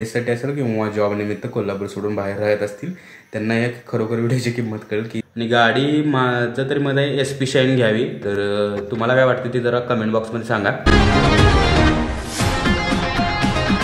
साठी असेल किंवा जॉब निमित्त कोल्हापूर सोडून बाहेर राहत असतील त्यांना या खरोखर व्हिडिओची किंमत कळेल की. आणि गाडी माझं तरी मध्ये SP शाईन घ्यावी. तर तुम्हाला काय वाटतं ते जरा कमेंट बॉक्समध्ये सांगा.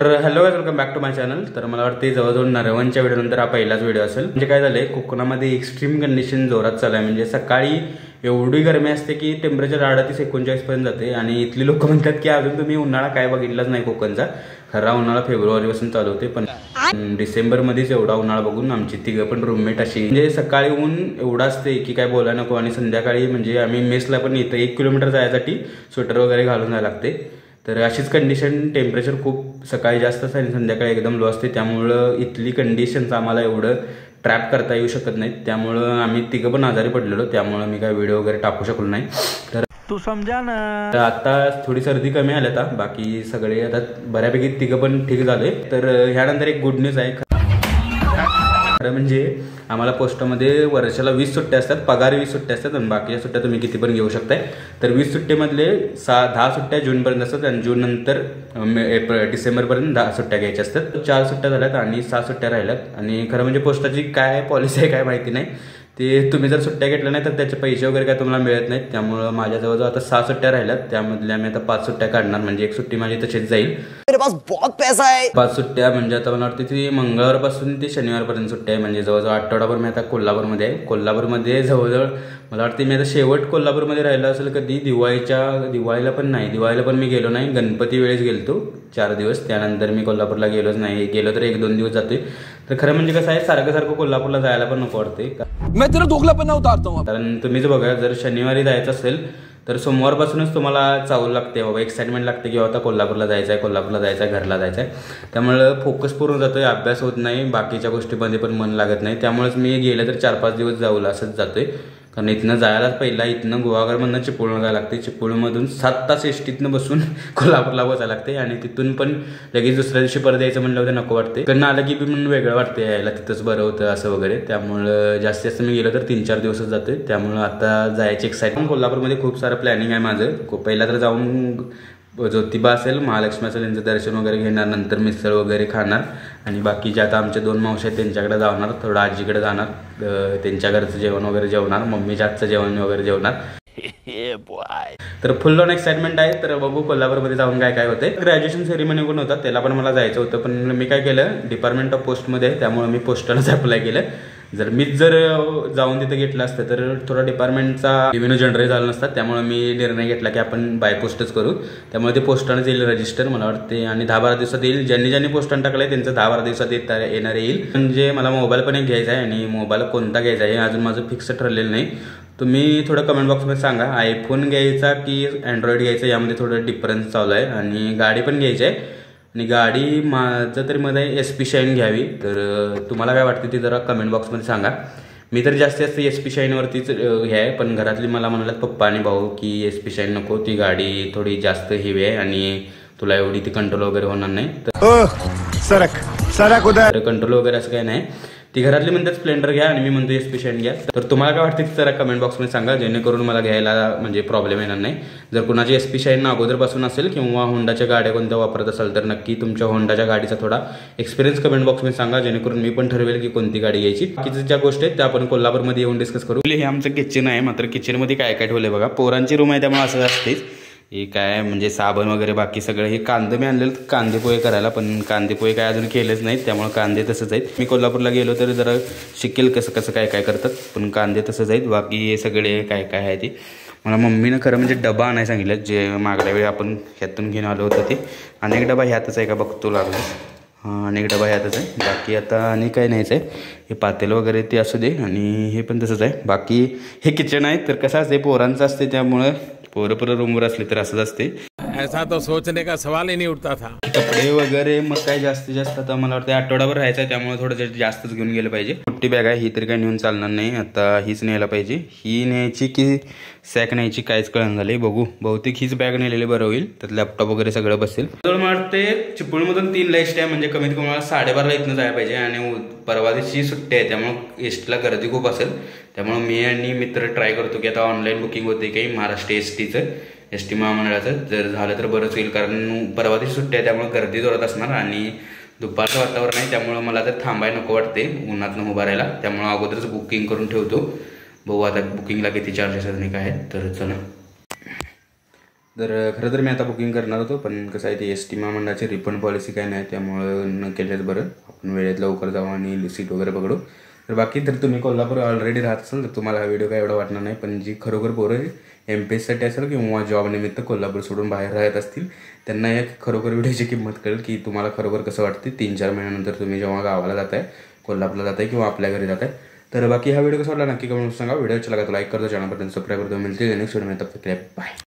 तर hello guys, welcome back to my channel. तर मला वाटते जवळजवळ नरवणच्या व्हिडिओनंतर हा पहिलाच व्हिडिओ असेल. म्हणजे काय झालंय, कोकणामध्ये एक्स्ट्रीम कंडिशन जोरात चालू आहे. म्हणजे सकाळी एवढी गरमी असते की टेम्परेचर 38-39 पर्यंत जाते. आणि इथली लोक म्हणतात की अजून तुम्ही उन्हाळा काय बघितलाच नाही कोकणचा. खरा उन्हाळा फेब्रुवारीपासून चालू होते, पण डिसेंबरमध्येच एवढा उन्हाळा बघून आमची तिघं पण रूममेट अशी, म्हणजे सकाळी ऊन एवढा असते की काय बोलायला नको. आणि संध्याकाळी म्हणजे आम्ही मेसला पण इथं 1 किलोमीटर जायसाठी स्वेटर वगैरे घालून जायला लागते. तर अशीच कंडिशन, टेम्परेचर खूप सकाळी जास्त असते आणि संध्याकाळी एकदम लो असते. त्यामुळं इथली कंडिशन्स आम्हाला एवढं ट्रॅप करता येऊ शकत नाहीत. त्यामुळं आम्ही तिघं पण आजारी पडलेलो. त्यामुळं मी काय व्हिडिओ वगैरे टाकू शकलो नाही. तर तू समजा ना. आता थोडी सर्दी कमी आली, आता बाकी सगळे आता बऱ्यापैकी तिघं पण ठीक झाले. तर ह्यानंतर एक गुड न्यूज आहे. खरं म्हणजे आम्हाला पोस्टमध्ये वर्षाला 20 सुट्ट्या असतात, पगार 20 सुट्ट्या असतात आणि बाकीच्या सुट्ट्या तुम्ही किती पण घेऊ शकताय. तर 20 सुट्टीमधले 10 सुट्ट्या जूनपर्यंत असतात आणि जून नंतर डिसेंबरपर्यंत 10 सुट्ट्या घ्यायच्या असतात. 4 सुट्ट्या झाल्यात आणि 6 सुट्ट्या राहिल्यात. आणि खरं म्हणजे पोस्टाची काय पॉलिसी आहे काय माहिती नाही. ते तुम्ही जर सुट्ट्या घेतल्या नाही तर त्याचे पैसे वगैरे काय तुम्हाला मिळत नाहीत. त्यामुळं माझ्या जवळजवळ आता 6 सुट्ट्या राहिल्यात. त्यामधल्या मी आता 5 सुट्ट्या काढणार, म्हणजे 1 सुट्टी माझी तशीच जाईल. मेरे पास बहुत पैसा है. 5 सुट्ट्या म्हणजे आता मला वाटतं ती मंगळवारपासून ते शनिवारपर्यंत सुट्ट्या आहे. म्हणजे जवळजवळ आठवडाभर मी आता कोल्हापूरमध्ये आहे. कोल्हापूरमध्ये जवळजवळ मला वाटते मी आता शेवट कोल्हापूरमध्ये राहिलो असेल कधी दिवाळीला पण नाही. दिवाळीला पण मी गेलो नाही. गणपती वेळेस गेलतो 4 दिवस. त्यानंतर मी कोल्हापूरला गेलोच नाही. गेलो तर 1-2 दिवस जाते. तर खरं म्हणजे कसं आहे, सारखं कोल्हापूरला जायला पण नको वाटते. मैं तेरा दोगला पण उतारता हूं. कारण तुम्हीच बघा, जर शनिवारी जायचं असेल तर सोमवारपासूनच तुम्हाला चावल लागते बाबा, एक्साइटमेंट लागते की आता कोल्हापूरला जायचं आहे, घरला जायचं आहे. त्यामुळं फोकस पूर्ण जातोय, अभ्यास होत नाही, बाकीच्या गोष्टीमध्ये पण मन लागत नाही. त्यामुळेच मी गेलं तर 4-5 दिवस जाऊला असंच जातोय. कारण इथनं जायलाच पहिला इथनं गुहागरमधनं चिपळूण जायला लागते. चिपळूणमधून 7 तास एसटीतनं बसून कोल्हापूरला बसायला लागते. आणि तिथून पण लगेच दुसऱ्या दिवशी परत यायचं म्हणलं होतं नको वाटते. इकडनं आलं की पण वेगळं वाटते, यायला तिथंच बरं होतं असं वगैरे. त्यामुळं जास्तीत जास्त मी गेलो तर 3-4 दिवसच जातोय. त्यामुळं आता जायची एक्साइटमेंट. कोल्हापूरमध्ये खूप सारं प्लॅनिंग आहे माझं. पहिला तर जाऊन ज्योतिबा असेल, महालक्ष्मी असेल यांचं दर्शन वगैरे घेणार, नंतर मिसळ वगैरे खाणार. आणि बाकीचे आता आमचे 2 मावशी आहेत त्यांच्याकडे जाणार, थोडं आजीकडे जाणार, त्यांच्या घरचं जेवण वगैरे जेवणार, मम्मीच्या हातचं जेवण वगैरे जेवणार. तर फुल ऑन एक्साइटमेंट आहे. तर बघू कोल्हापूरमध्ये जाऊन काय काय होते. ग्रॅज्युएशन सेरेमनी पण होता, त्याला पण मला जायचं होतं. पण मी काय केलं, डिपार्टमेंट ऑफ पोस्टमध्ये आहे त्यामुळे मी पोस्टलच अप्लाय केलं. मीच जर जाऊन तिथे घेतलं असतं तर थोडा डिपार्टमेंटचा रेव्हेन्यू जनरेट झाला नसतात. त्यामुळे मी निर्णय घेतला की आपण बाय पोस्टच करू. त्यामुळे ते पोस्टानेच येईल रजिस्टर मला वाटते. आणि 10-12 दिवसात येईल. ज्यांनी पोस्टाने टाकलंय त्यांचं 10-12 दिवसात येणार येईल. म्हणजे मला मोबाईल पण एक घ्यायचा आहे आणि मोबाईल कोणता घ्यायचा आहे अजून माझं फिक्स ठरलेलं नाही. तुम्ही थोडं कमेंट बॉक्समध्ये सांगा, आयफोन घ्यायचा की अँड्रॉइड घ्यायचा, यामध्ये थोडं डिफरन्स चालू आहे. आणि गाडी पण घ्यायची आहे. आणि गाडी माझं तरी मध्ये SP शाईन घ्यावी. तर तुम्हाला काय वाटते ते जरा कमेंट बॉक्समध्ये सांगा. मी तर जास्तीत जास्त SP शाईनवरतीच हे आहे. पण घरातली मला म्हणालात पप्पा आणि भाऊ की SP शाईन नको, ती गाडी थोडी जास्त हेवी आहे आणि तुला एवढी ती कंट्रोल वगैरे होणार नाही. तर कंट्रोल वगैरे असं काही नाही. ती घरातली म्हणतात स्प्लेंडर घ्या आणि मी म्हणतो SP शाईन घ्या. तर तुम्हाला काय वाटतं जरा कमेंट बॉक्समध्ये सांगा, जेणेकरून मला घ्यायला म्हणजे प्रॉब्लेम येणार नाही. जर कुणाची SP शाईन अगोदरपासून असेल किंवा होंडाच्या गाड्या कोणत्या वापरत असाल तर नक्की तुमच्या होंडाच्या गाडीचा थोडा एक्सपिरियन्स कमेंट बॉक्समध्ये सांगा, जेणेकरून मी पण ठरवेल की कोणती गाडी घ्यायची. बाकीच्या ज्या गोष्टी आहेत त्या आपण कोल्हापूरमध्ये येऊन डिस्कस करू. हे आमचं किचन आहे. मात्र किचनमध्ये काय काय ठेवलंय बघा, पोरांची रूम आहे त्यामुळे असं असतेच. हे काय म्हणजे साबण वगैरे बाकी सगळं. हे कांदे मी आणलेलं कांदे पोहे करायला, पण कांदे पोहे काय अजून केलेच नाहीत त्यामुळे कांदे तसंच आहेत. मी कोल्हापूरला गेलो तर जरा शिकेल कसं काय करतात, पण कांदे तसंच आहेत. बाकी हे सगळे काय काय आहे ते मला मम्मीनं खरं म्हणजे डबा आणायला सांगितलं, जे मागल्या वेळी आपण ह्यातून घेऊन आलो होतं ते. अनेक डबा ह्यातच आहे का बघतो लागलं. हां, अनेक डबा ह्यातच आहे. बाकी आता आणि काय न्यायचं आहे, हे पातेल वगैरे ते असू दे. आणि हे पण तसंच आहे. बाकी हे किचन आहे. तर कसं असते, पोरांचं असते त्यामुळं पोरं रूमवर असले तर असंच असते. ऐसा तो सोचने का सवाल ही नहीं उठता था. कपडे वगैरे मग काय जास्तीत जास्त आता मला वाटतं आठवडाभर राहायचं आहे त्यामुळे थोडं जास्तच घेऊन गेलं पाहिजे. मोठी बॅग आहे ही तरी काय नेऊन चालणार नाही. आता हीच न्यायला पाहिजे. ही न्यायची की सॅक न्यायची काहीच कळण झाली. बघू, बहुतेक हीच बॅग नेलेली बरं होईल. त्यात लॅपटॉप वगैरे सगळं बसेल. तर मला वाटते चिपळूणमधून 3 लाईस्ट आहे, म्हणजे कमीत कमी मला 12:30 इथनं जायला पाहिजे. आणि परवा दिवशी सुट्टी आहे त्यामुळे एसटीला गर्दी खूप असेल. त्यामुळे मी आणि मित्र ट्राय करतो की आता ऑनलाईन बुकिंग होते काही महाराष्ट्र STचं एसटी महामंडळाचं. जर झालं तर बरंच होईल, कारण परवा दिवशी सुट्टी आहे त्यामुळे गर्दी जोरात असणार. आणि दुपारचं वातावरण आहे त्यामुळं मला तर थांबायला नको वाटते उन्हातनं उभा राहायला, त्यामुळं अगोदरच बुकिंग करून ठेवतो. बघू आता बुकिंगला किती चार्जेस आणि काय आहेत. तर चला, तर खरं तर मी आता बुकिंग करणार होतो, पण कसं आहे ते एस टी महामंडळाची रिफंड पॉलिसी काय नाही, त्यामुळं न केलेच बरं. आपण वेळेत लवकर जाऊ आणि सीट वगैरे पकडू. तर बाकी तर तुम्ही कोल्हापूर ऑलरेडी राहत असाल तर तुम्हाला हा व्हिडिओ काय एवढा वाटणार नाही, पण जी खरोखर पोरं MPSसाठी असेल किंवा जॉब निमित्त कोल्हापूर सोडून बाहेर राहत असतील त्यांना या खरोखर व्हिडिओची किंमत कळेल की तुम्हाला खरोखर कसं वाटते 3-4 महिन्यानंतर तुम्ही जेव्हा गावाला जाताय, कोल्हापूरला जाताय किंवा आपल्या घरी जाताय. तर बाकी हा व्हिडिओ कसा वाटला नक्की कमेंट सांगा. व्हिडिओ चला का तो लाईक करतो, चॅनलपर्यंत सबस्क्राईब करतो. मिळते नेक्स्ट व्हिडिओ में, तब तक के लिए बाय.